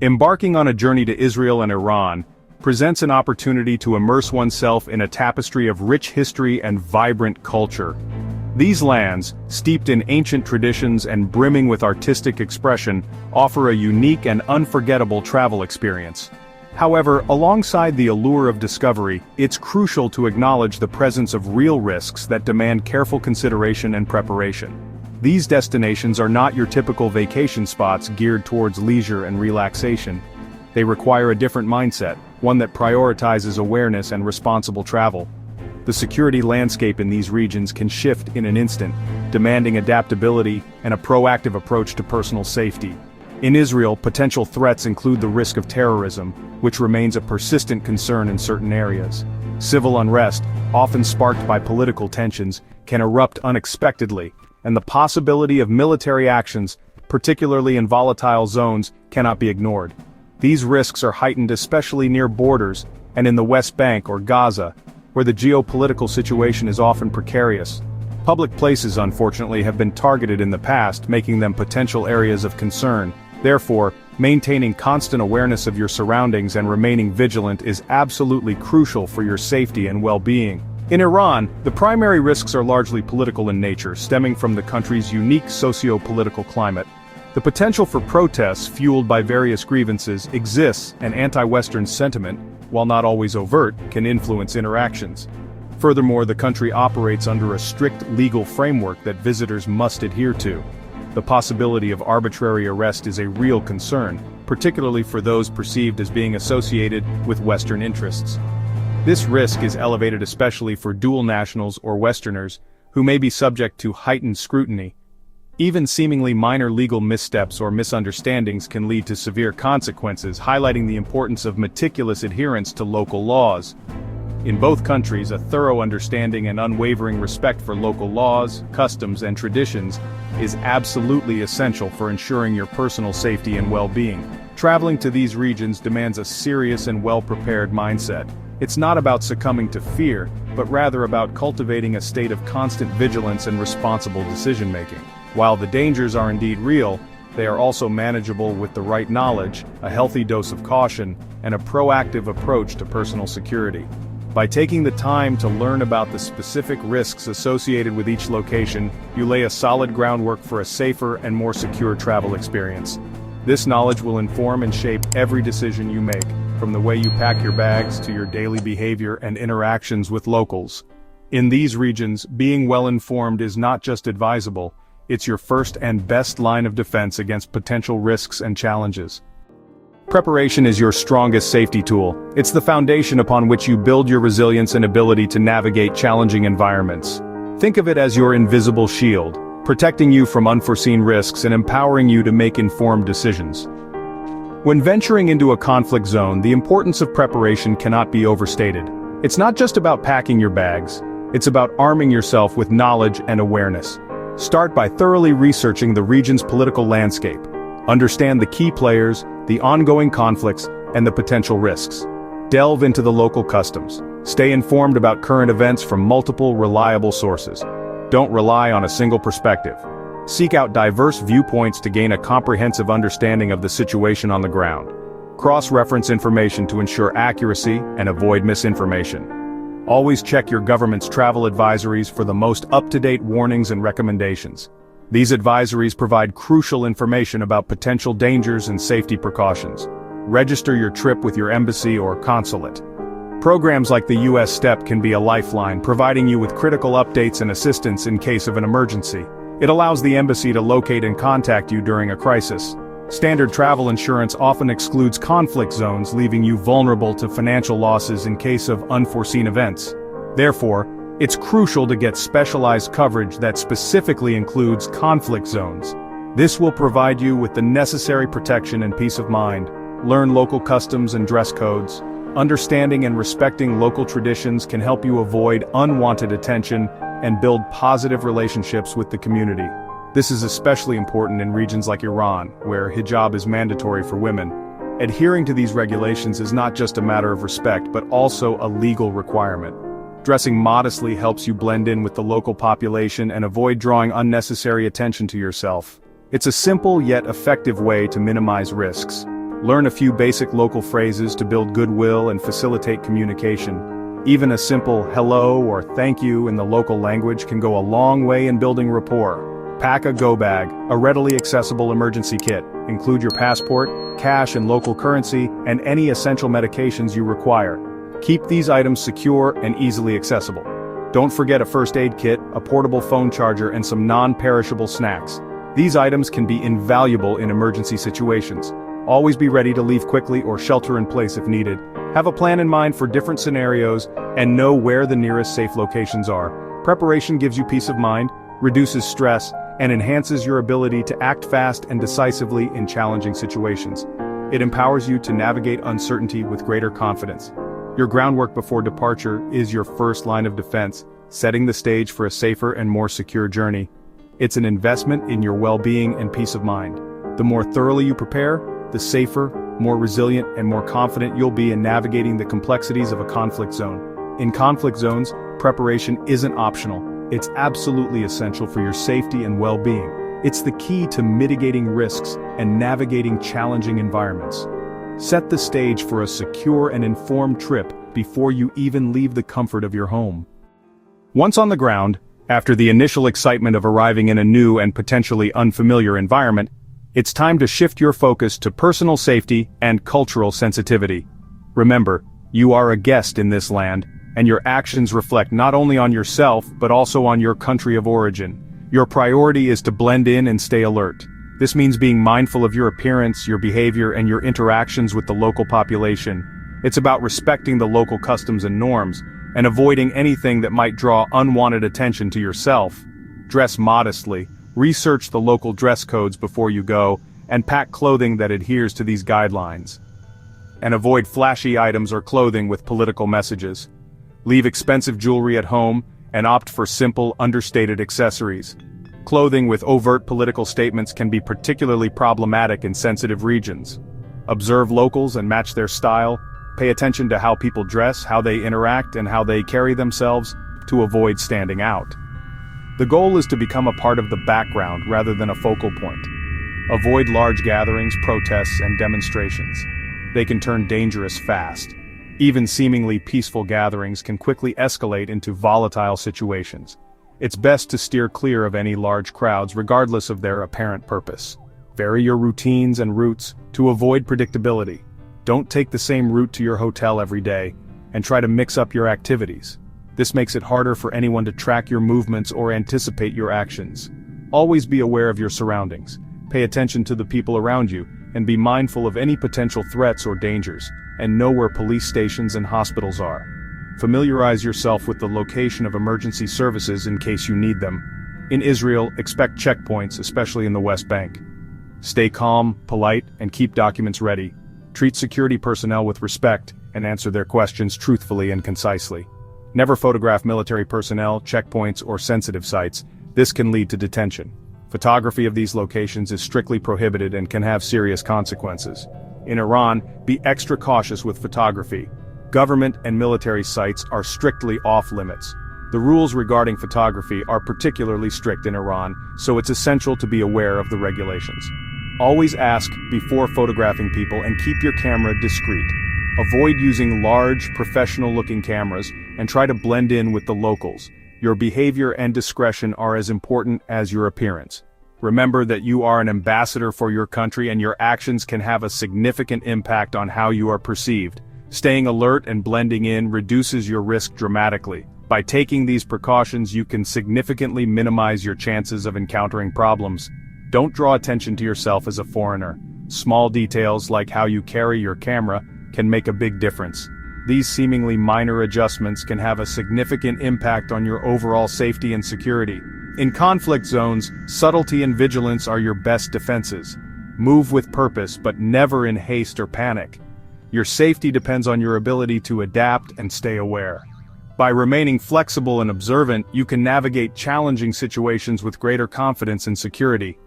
Embarking on a journey to Israel and Iran presents an opportunity to immerse oneself in a tapestry of rich history and vibrant culture. These lands, steeped in ancient traditions and brimming with artistic expression, offer a unique and unforgettable travel experience. However, alongside the allure of discovery, it's crucial to acknowledge the presence of real risks that demand careful consideration and preparation. These destinations are not your typical vacation spots geared towards leisure and relaxation. They require a different mindset, one that prioritizes awareness and responsible travel. The security landscape in these regions can shift in an instant, demanding adaptability and a proactive approach to personal safety. In Israel, potential threats include the risk of terrorism, which remains a persistent concern in certain areas. Civil unrest, often sparked by political tensions, can erupt unexpectedly, and the possibility of military actions, particularly in volatile zones, cannot be ignored. These risks are heightened especially near borders, and in the West Bank or Gaza, where the geopolitical situation is often precarious. Public places, unfortunately, have been targeted in the past, making them potential areas of concern. Therefore, maintaining constant awareness of your surroundings and remaining vigilant is absolutely crucial for your safety and well-being. In Iran, the primary risks are largely political in nature, stemming from the country's unique socio-political climate. The potential for protests fueled by various grievances exists, and anti-Western sentiment, while not always overt, can influence interactions. Furthermore, the country operates under a strict legal framework that visitors must adhere to. The possibility of arbitrary arrest is a real concern, particularly for those perceived as being associated with Western interests. This risk is elevated especially for dual nationals or Westerners, who may be subject to heightened scrutiny. Even seemingly minor legal missteps or misunderstandings can lead to severe consequences, highlighting the importance of meticulous adherence to local laws. In both countries, a thorough understanding and unwavering respect for local laws, customs, and traditions is absolutely essential for ensuring your personal safety and well-being. Traveling to these regions demands a serious and well-prepared mindset. It's not about succumbing to fear, but rather about cultivating a state of constant vigilance and responsible decision-making. While the dangers are indeed real, they are also manageable with the right knowledge, a healthy dose of caution, and a proactive approach to personal security. By taking the time to learn about the specific risks associated with each location, you lay a solid groundwork for a safer and more secure travel experience. This knowledge will inform and shape every decision you make, from the way you pack your bags to your daily behavior and interactions with locals. In these regions, being well-informed is not just advisable, it's your first and best line of defense against potential risks and challenges. Preparation is your strongest safety tool. It's the foundation upon which you build your resilience and ability to navigate challenging environments. Think of it as your invisible shield, protecting you from unforeseen risks and empowering you to make informed decisions. When venturing into a conflict zone, the importance of preparation cannot be overstated. It's not just about packing your bags, it's about arming yourself with knowledge and awareness. Start by thoroughly researching the region's political landscape. Understand the key players, the ongoing conflicts, and the potential risks. Delve into the local customs. Stay informed about current events from multiple, reliable sources. Don't rely on a single perspective. Seek out diverse viewpoints to gain a comprehensive understanding of the situation on the ground. Cross-reference information to ensure accuracy and avoid misinformation. Always check your government's travel advisories for the most up-to-date warnings and recommendations. These advisories provide crucial information about potential dangers and safety precautions. Register your trip with your embassy or consulate. Programs like the U.S. STEP can be a lifeline, providing you with critical updates and assistance in case of an emergency. It allows the embassy to locate and contact you during a crisis. Standard travel insurance often excludes conflict zones, leaving you vulnerable to financial losses in case of unforeseen events. Therefore, it's crucial to get specialized coverage that specifically includes conflict zones. This will provide you with the necessary protection and peace of mind. Learn local customs and dress codes. Understanding and respecting local traditions can help you avoid unwanted attention and build positive relationships with the community. This is especially important in regions like Iran, where hijab is mandatory for women. Adhering to these regulations is not just a matter of respect, but also a legal requirement. Dressing modestly helps you blend in with the local population and avoid drawing unnecessary attention to yourself. It's a simple yet effective way to minimize risks. Learn a few basic local phrases to build goodwill and facilitate communication. Even a simple hello or thank you in the local language can go a long way in building rapport. Pack a go bag, a readily accessible emergency kit. Include your passport, cash and local currency, and any essential medications you require. Keep these items secure and easily accessible. Don't forget a first aid kit, a portable phone charger, and some non-perishable snacks. These items can be invaluable in emergency situations. Always be ready to leave quickly or shelter in place if needed. Have a plan in mind for different scenarios, and know where the nearest safe locations are. Preparation gives you peace of mind, reduces stress, and enhances your ability to act fast and decisively in challenging situations. It empowers you to navigate uncertainty with greater confidence. Your groundwork before departure is your first line of defense, setting the stage for a safer and more secure journey. It's an investment in your well-being and peace of mind. The more thoroughly you prepare, the safer, more resilient, and more confident you'll be in navigating the complexities of a conflict zone. In conflict zones, preparation isn't optional. It's absolutely essential for your safety and well-being. It's the key to mitigating risks and navigating challenging environments. Set the stage for a secure and informed trip before you even leave the comfort of your home. Once on the ground, after the initial excitement of arriving in a new and potentially unfamiliar environment, it's time to shift your focus to personal safety and cultural sensitivity. Remember, you are a guest in this land, and your actions reflect not only on yourself but also on your country of origin. Your priority is to blend in and stay alert. This means being mindful of your appearance, your behavior, and your interactions with the local population. It's about respecting the local customs and norms, and avoiding anything that might draw unwanted attention to yourself. Dress modestly, research the local dress codes before you go, and pack clothing that adheres to these guidelines. And avoid flashy items or clothing with political messages. Leave expensive jewelry at home, and opt for simple, understated accessories. Clothing with overt political statements can be particularly problematic in sensitive regions. Observe locals and match their style. Pay attention to how people dress, how they interact, and how they carry themselves, to avoid standing out. The goal is to become a part of the background rather than a focal point. Avoid large gatherings, protests, and demonstrations. They can turn dangerous fast. Even seemingly peaceful gatherings can quickly escalate into volatile situations. It's best to steer clear of any large crowds regardless of their apparent purpose. Vary your routines and routes to avoid predictability. Don't take the same route to your hotel every day, and try to mix up your activities. This makes it harder for anyone to track your movements or anticipate your actions. Always be aware of your surroundings. Pay attention to the people around you, and be mindful of any potential threats or dangers, and know where police stations and hospitals are. Familiarize yourself with the location of emergency services in case you need them. In Israel, expect checkpoints, especially in the West Bank. Stay calm, polite, and keep documents ready. Treat security personnel with respect, and answer their questions truthfully and concisely. Never photograph military personnel, checkpoints, or sensitive sites. This can lead to detention. Photography of these locations is strictly prohibited and can have serious consequences. In Iran, be extra cautious with photography. Government and military sites are strictly off-limits. The rules regarding photography are particularly strict in Iran, so it's essential to be aware of the regulations. Always ask before photographing people and keep your camera discreet. Avoid using large, professional-looking cameras, and try to blend in with the locals. Your behavior and discretion are as important as your appearance. Remember that you are an ambassador for your country, and your actions can have a significant impact on how you are perceived. Staying alert and blending in reduces your risk dramatically. By taking these precautions, you can significantly minimize your chances of encountering problems. Don't draw attention to yourself as a foreigner. Small details like how you carry your camera can make a big difference. These seemingly minor adjustments can have a significant impact on your overall safety and security. In conflict zones, subtlety and vigilance are your best defenses. Move with purpose, but never in haste or panic. Your safety depends on your ability to adapt and stay aware. By remaining flexible and observant, you can navigate challenging situations with greater confidence and security.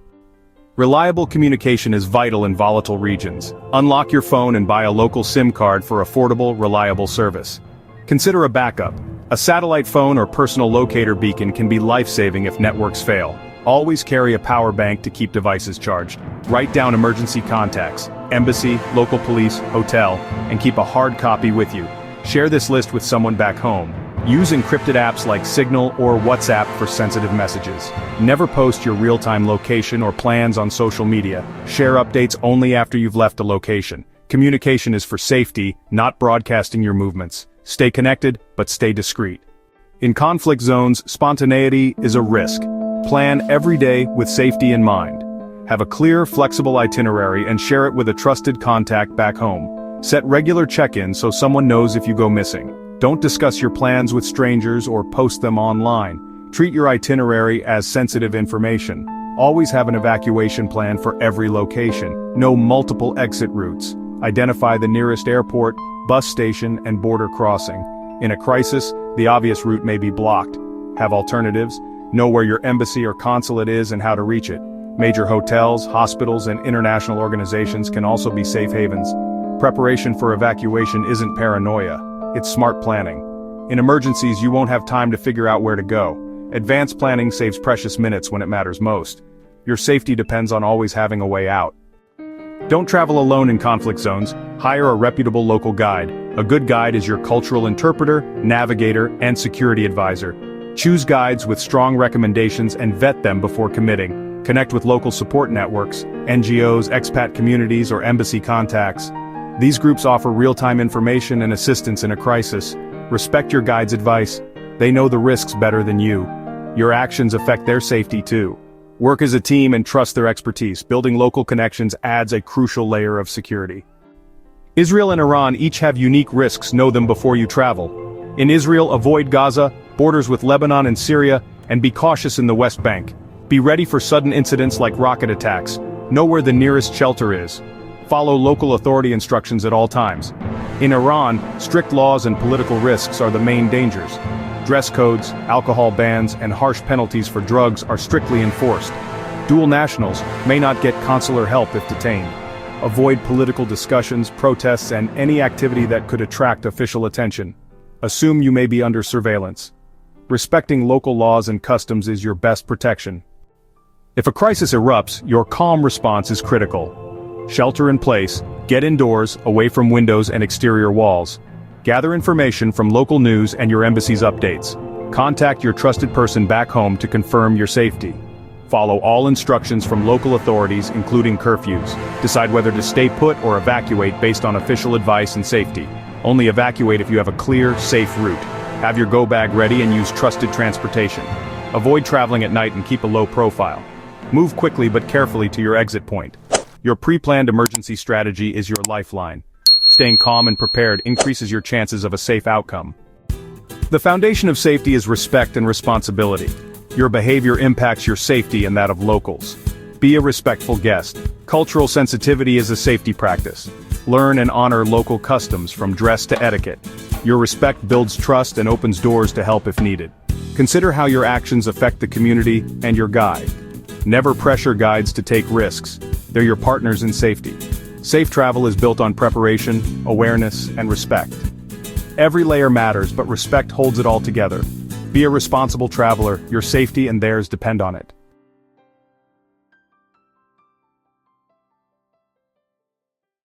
Reliable communication is vital in volatile regions. Unlock your phone and buy a local SIM card for affordable, reliable service. Consider a backup. A satellite phone or personal locator beacon can be life-saving if networks fail. Always carry a power bank to keep devices charged. Write down emergency contacts, embassy, local police, hotel, and keep a hard copy with you. Share this list with someone back home. Use encrypted apps like Signal or WhatsApp for sensitive messages. Never post your real-time location or plans on social media. Share updates only after you've left a location. Communication is for safety, not broadcasting your movements. Stay connected, but stay discreet. In conflict zones, spontaneity is a risk. Plan every day with safety in mind. Have a clear, flexible itinerary and share it with a trusted contact back home. Set regular check-ins so someone knows if you go missing. Don't discuss your plans with strangers or post them online. Treat your itinerary as sensitive information. Always have an evacuation plan for every location. Know multiple exit routes. Identify the nearest airport, bus station, and border crossing. In a crisis, the obvious route may be blocked. Have alternatives. Know where your embassy or consulate is and how to reach it. Major hotels, hospitals, and international organizations can also be safe havens. Preparation for evacuation isn't paranoia, it's smart planning. In emergencies, you won't have time to figure out where to go. Advanced planning saves precious minutes when it matters most. Your safety depends on always having a way out. Don't travel alone in conflict zones. Hire a reputable local guide. A good guide is your cultural interpreter, navigator, and security advisor. Choose guides with strong recommendations and vet them before committing. Connect with local support networks, NGOs, expat communities, or embassy contacts. These groups offer real-time information and assistance in a crisis. Respect your guide's advice. They know the risks better than you. Your actions affect their safety too. Work as a team and trust their expertise. Building local connections adds a crucial layer of security. Israel and Iran each have unique risks. Know them before you travel. In Israel, avoid Gaza, borders with Lebanon and Syria, and be cautious in the West Bank. Be ready for sudden incidents like rocket attacks. Know where the nearest shelter is. Follow local authority instructions at all times. In Iran, strict laws and political risks are the main dangers. Dress codes, alcohol bans, and harsh penalties for drugs are strictly enforced. Dual nationals may not get consular help if detained. Avoid political discussions, protests, and any activity that could attract official attention. Assume you may be under surveillance. Respecting local laws and customs is your best protection. If a crisis erupts, your calm response is critical. Shelter in place, get indoors, away from windows and exterior walls. Gather information from local news and your embassy's updates. Contact your trusted person back home to confirm your safety. Follow all instructions from local authorities, including curfews. Decide whether to stay put or evacuate based on official advice and safety. Only evacuate if you have a clear, safe route. Have your go bag ready and use trusted transportation. Avoid traveling at night and keep a low profile. Move quickly but carefully to your exit point. Your pre-planned emergency strategy is your lifeline. Staying calm and prepared increases your chances of a safe outcome. The foundation of safety is respect and responsibility. Your behavior impacts your safety and that of locals. Be a respectful guest. Cultural sensitivity is a safety practice. Learn and honor local customs from dress to etiquette. Your respect builds trust and opens doors to help if needed. Consider how your actions affect the community and your guide. Never pressure guides to take risks. They're your partners in safety. Safe travel is built on preparation, awareness, and respect. Every layer matters, but respect holds it all together. Be a responsible traveler. Your safety and theirs depend on it.